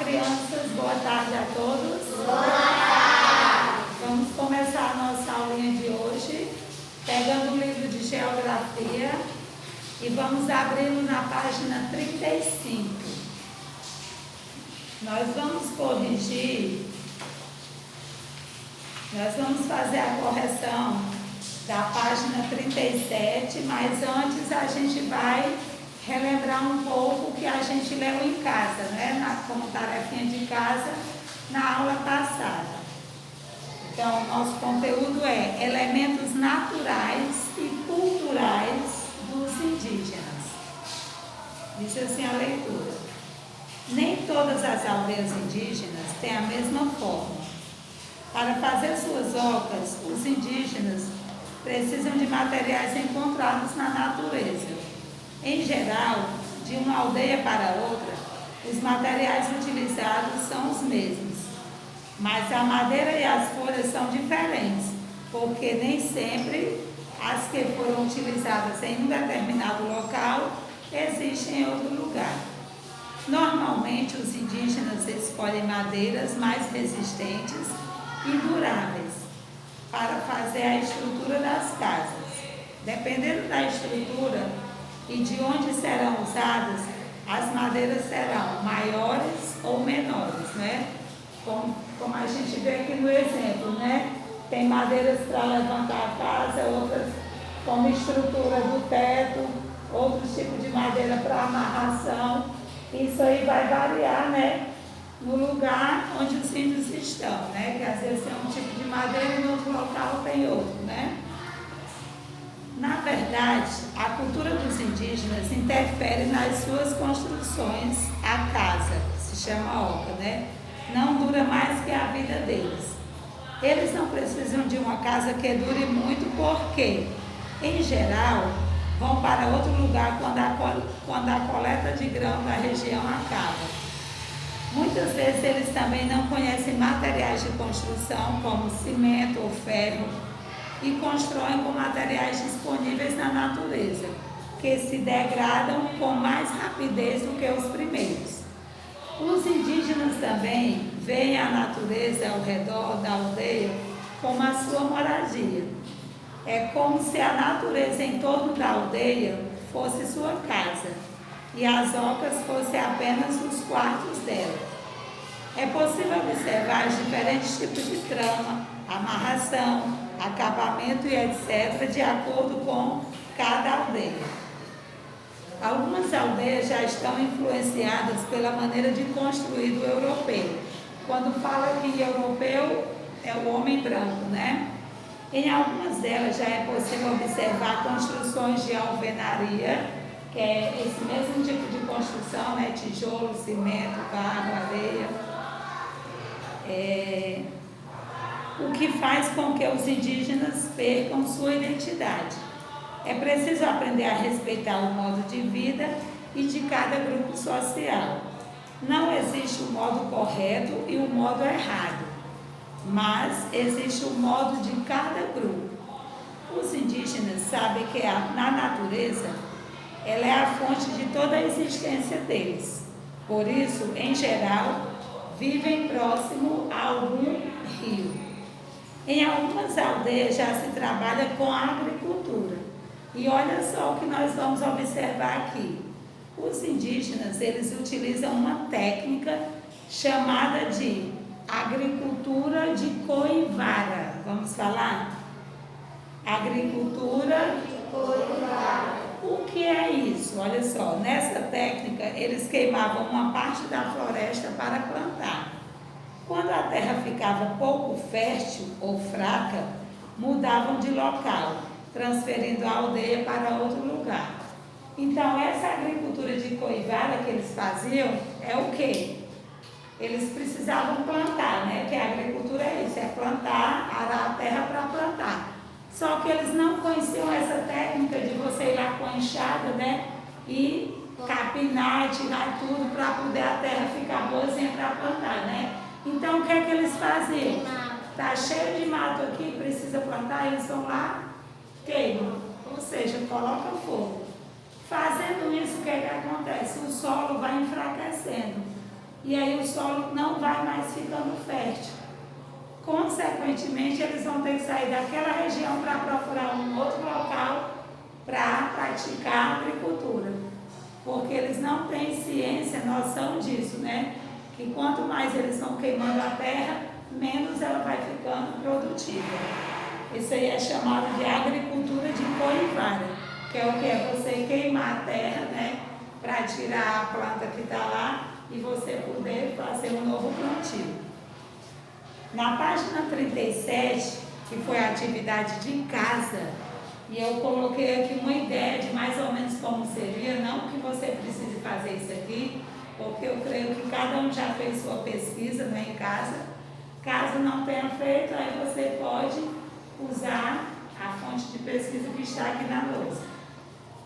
crianças, boa tarde a todos. Boa tarde. Vamos começar a nossa aulinha de hoje, pegando o livro de Geografia e vamos abri-lo na página 35. Nós vamos fazer a correção da página 37, mas antes a gente vai relembrar um pouco o que a gente leu em casa, né? Como tarefinha de casa na aula passada. Então, nosso conteúdo é elementos naturais e culturais dos indígenas. Diz assim a leitura. Nem todas as aldeias indígenas têm a mesma forma. Para fazer suas ocas, os indígenas precisam de materiais encontrados na natureza. Em geral, de uma aldeia para outra, os materiais utilizados são os mesmos, mas a madeira e as folhas são diferentes, porque nem sempre as que foram utilizadas em um determinado local existem em outro lugar. Normalmente, os indígenas escolhem madeiras mais resistentes e duráveis para fazer a estrutura das casas. Dependendo da estrutura e de onde serão usadas, as madeiras serão maiores ou menores, né? Como a gente vê aqui no exemplo, né? Tem madeiras para levantar a casa, outras como estrutura do teto, outros tipos de madeira para amarração. Isso aí vai variar, né? No lugar onde os índios estão, né? Que às vezes tem um tipo de madeira e no outro local tem outro, né? Na verdade, a cultura dos indígenas interfere nas suas construções. A casa, que se chama oca, né? Não dura mais que a vida deles. Eles não precisam de uma casa que dure muito porque, em geral, vão para outro lugar quando a coleta de grão da região acaba. Muitas vezes eles também não conhecem materiais de construção como cimento ou ferro e constroem com materiais disponíveis na natureza, que se degradam com mais rapidez do que os primeiros. Os indígenas também veem a natureza ao redor da aldeia como a sua moradia. É como se a natureza em torno da aldeia fosse sua casa e as ocas fossem apenas os quartos dela. É possível observar os diferentes tipos de trama, amarração, acabamento e etc., de acordo com cada aldeia. Algumas aldeias já estão influenciadas pela maneira de construir do europeu. Quando fala que europeu é o homem branco, né? Em algumas delas já é possível observar construções de alvenaria, que é esse mesmo tipo de construção, né? Tijolo, cimento, barro, areia. O que faz com que os indígenas percam sua identidade. É preciso aprender a respeitar o modo de vida e de cada grupo social. Não existe o modo correto e o modo errado, mas existe o modo de cada grupo. Os indígenas sabem que na natureza, ela é a fonte de toda a existência deles. Por isso, em geral, vivem próximo a algum rio. Em algumas aldeias já se trabalha com a agricultura. E olha só o que nós vamos observar aqui. Os indígenas, eles utilizam uma técnica chamada de agricultura de coivara. Vamos falar? Agricultura de coivara. O que é isso? Olha só, nessa técnica eles queimavam uma parte da floresta para plantar. Quando a terra ficava pouco fértil ou fraca, mudavam de local, transferindo a aldeia para outro lugar. Então, essa agricultura de coivara que eles faziam é o quê? Eles precisavam plantar, né? Que a agricultura é isso, é plantar, arar a terra para plantar. Só que eles não conheciam essa técnica de você ir lá com a enxada, né? E capinar, tirar tudo para poder a terra ficar boazinha para plantar, né? Então, o que é que eles faziam? Está cheio de mato aqui, precisa plantar, eles vão lá, queimam, ou seja, colocam fogo. Fazendo isso, o que é que acontece? O solo vai enfraquecendo. e aí o solo não vai mais ficando fértil. Consequentemente, eles vão ter que sair daquela região para procurar um outro local para praticar agricultura, porque eles não têm ciência, noção disso, né? Que quanto mais eles vão queimando a terra, menos ela vai ficando produtiva. Isso aí é chamado de agricultura de coivara, que é o que? É você queimar a terra, né? Para tirar a planta que está lá e você poder fazer um novo plantio. Na página 37, que foi a atividade de casa, e eu coloquei aqui uma ideia de mais ou menos como seria, não que você precise fazer isso aqui, porque eu creio que cada um já fez sua pesquisa, né, em casa. Caso não tenha feito, aí você pode usar a fonte de pesquisa que está aqui na lousa.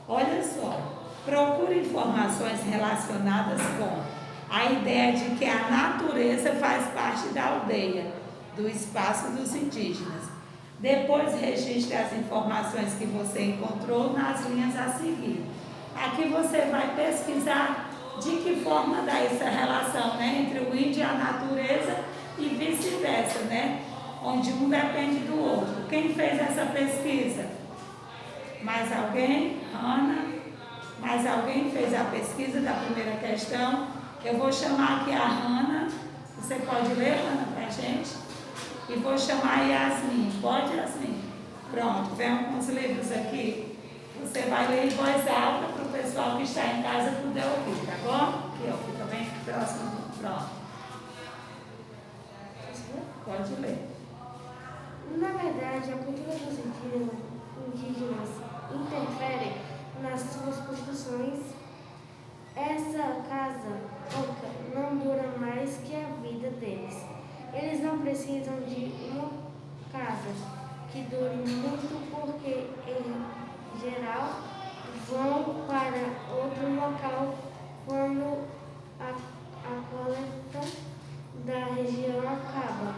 Olha só, procure informações relacionadas com a ideia de que a natureza faz parte da aldeia, do espaço dos indígenas. Depois registre as informações que você encontrou nas linhas a seguir. Aqui você vai pesquisar de que forma dá essa relação, né, entre o índio e a natureza e vice-versa, né, onde um depende do outro. Quem fez essa pesquisa? Mais alguém? Ana? Mais alguém fez a pesquisa da primeira questão? Eu vou chamar aqui a Ana. Você pode ler, Ana, para a gente? E vou chamar a Yasmin. Pode, Yasmin? Pronto, vem alguns livros aqui. Você vai ler em voz alta para o pessoal que está em casa poder ouvir, tá bom? Aqui, ó, fica bem próximo. Pronto. Pode ler. Na verdade, a cultura dos indígenas interfere nas suas construções. Essa casa oca não dura mais que a vida deles. Eles não precisam de uma casa que dure muito porque, em geral, vão para outro local quando a coleta da região acaba.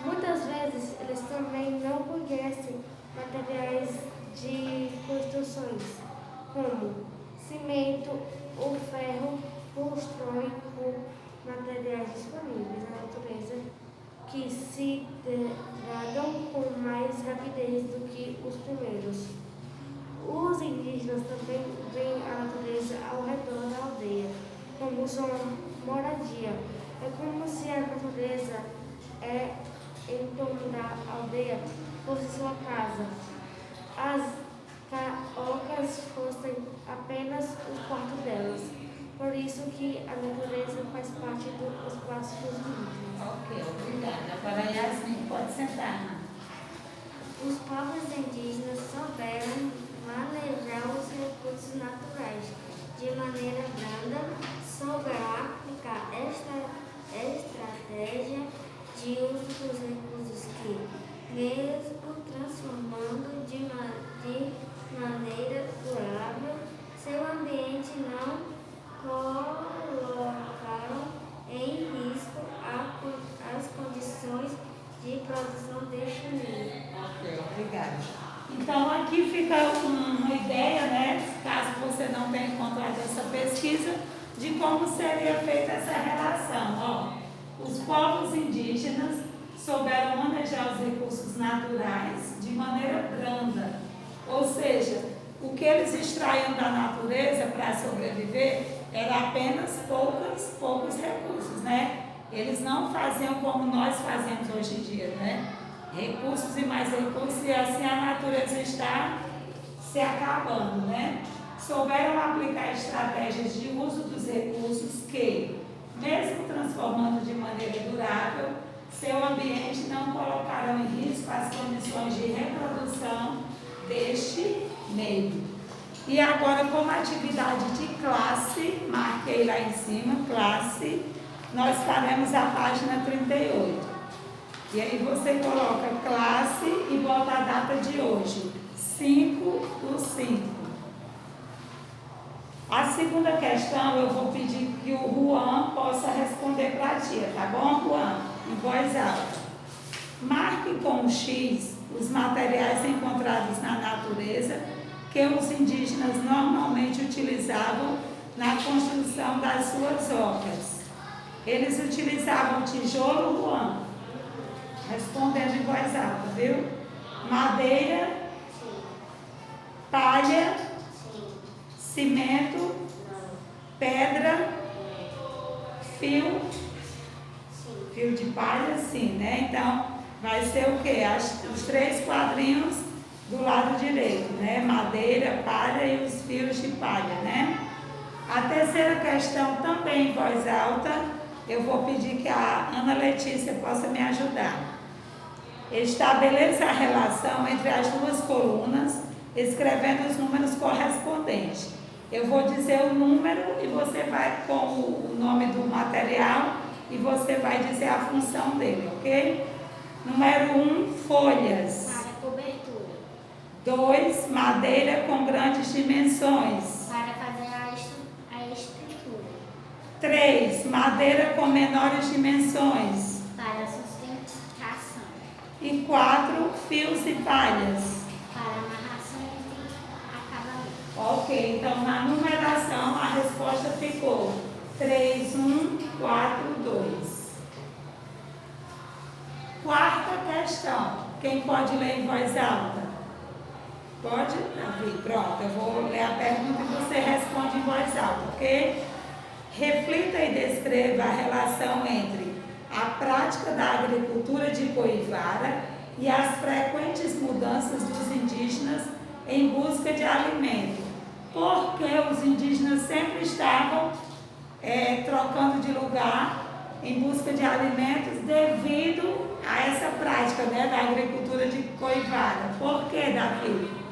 Muitas vezes eles também não conhecem materiais de construções, como cimento ou ferro, constroem com materiais disponíveis na natureza que se degradam com mais rapidez do que os primeiros. Os indígenas também veem a natureza ao redor da aldeia como sua moradia. É como se a natureza em torno da aldeia fosse sua casa. As ocas fossem apenas o quarto delas. Por isso que a natureza faz parte do espaço dos indígenas. Ok, obrigada. Agora, Yasmin, pode sentar. Os povos indígenas souberam manejar os recursos naturais de maneira branda, souberam aplicar esta estratégia de uso dos recursos que, mesmo transformando de maneira durável, seu ambiente não colocaram em risco as condições de produção deste meio. Ok, obrigada. Então, aqui fica uma ideia, né, caso você não tenha encontrado essa pesquisa, de como seria feita essa relação. Ó, os povos indígenas souberam manejar os recursos naturais de maneira branda, ou seja, o que eles extraíam da natureza para sobreviver era apenas poucos recursos, né? Eles não faziam como nós fazemos hoje em dia, né? Recursos e mais recursos, e assim a natureza está se acabando, né? Souberam aplicar estratégias de uso dos recursos que, mesmo transformando de maneira durável, seu ambiente não colocaram em risco as condições de reprodução deste meio. E agora, como atividade de classe, marquei lá em cima, classe, nós faremos a página 38. E aí você coloca classe e bota a data de hoje, 5/5. A segunda questão eu vou pedir que o Juan possa responder para a tia, tá bom, Juan? Em voz alta. Marque com o X os materiais encontrados na natureza que os indígenas normalmente utilizavam na construção das suas ocas. Eles utilizavam tijolo, Juan? Respondendo em voz alta, viu? Madeira, palha, cimento, pedra, fio de palha, sim, né? Então, vai ser o quê? Os 3 quadrinhos do lado direito, né? Madeira, palha e os fios de palha, né? A terceira questão, também em voz alta, eu vou pedir que a Ana Letícia possa me ajudar. Estabeleça a relação entre as 2 colunas, escrevendo os números correspondentes. Eu vou dizer o número e você vai com o nome do material e você vai dizer a função dele, ok? Número 1, folhas. Para cobertura. 2, madeira com grandes dimensões. Para fazer a estrutura. 3, madeira com menores dimensões. Para sustentação. E 4, fios e palhas. Para amarrações e acabamento. Ok, então na numeração a resposta ficou 3, 1, 4, 2. Quarta questão. Quem pode ler em voz alta? Pode? Davi, pronto. Eu vou ler a pergunta e você responde em voz alta, ok? Reflita e descreva a relação entre a prática da agricultura de Coivara e as frequentes mudanças dos indígenas em busca de alimento. Porque os indígenas sempre estavam trocando de lugar em busca de alimentos devido a essa prática, né, da agricultura de Coivara. Por que, Davi?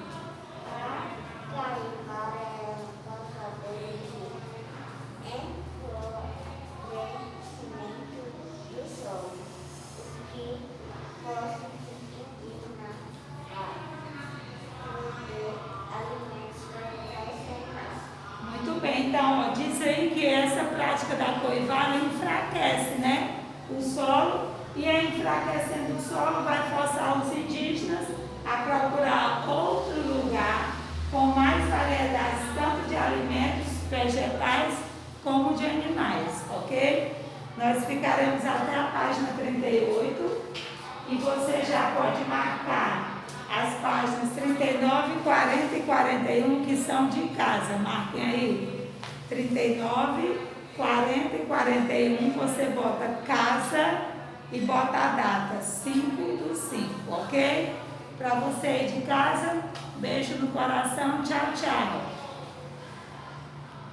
Muito bem, então diz aí que essa prática da Coivara enfraquece, né, o solo, e enfraquecendo o solo vai forçar os indígenas a procurar outro lugar com mais variedades, tanto de alimentos vegetais como de animais, ok? Nós ficaremos até a página 38 e você já pode marcar as páginas 39, 40 e 41 que são de casa. Marquem aí. 39, 40 e 41 você bota casa e bota a data 5/5, ok? Para você aí de casa, beijo no coração, tchau, tchau.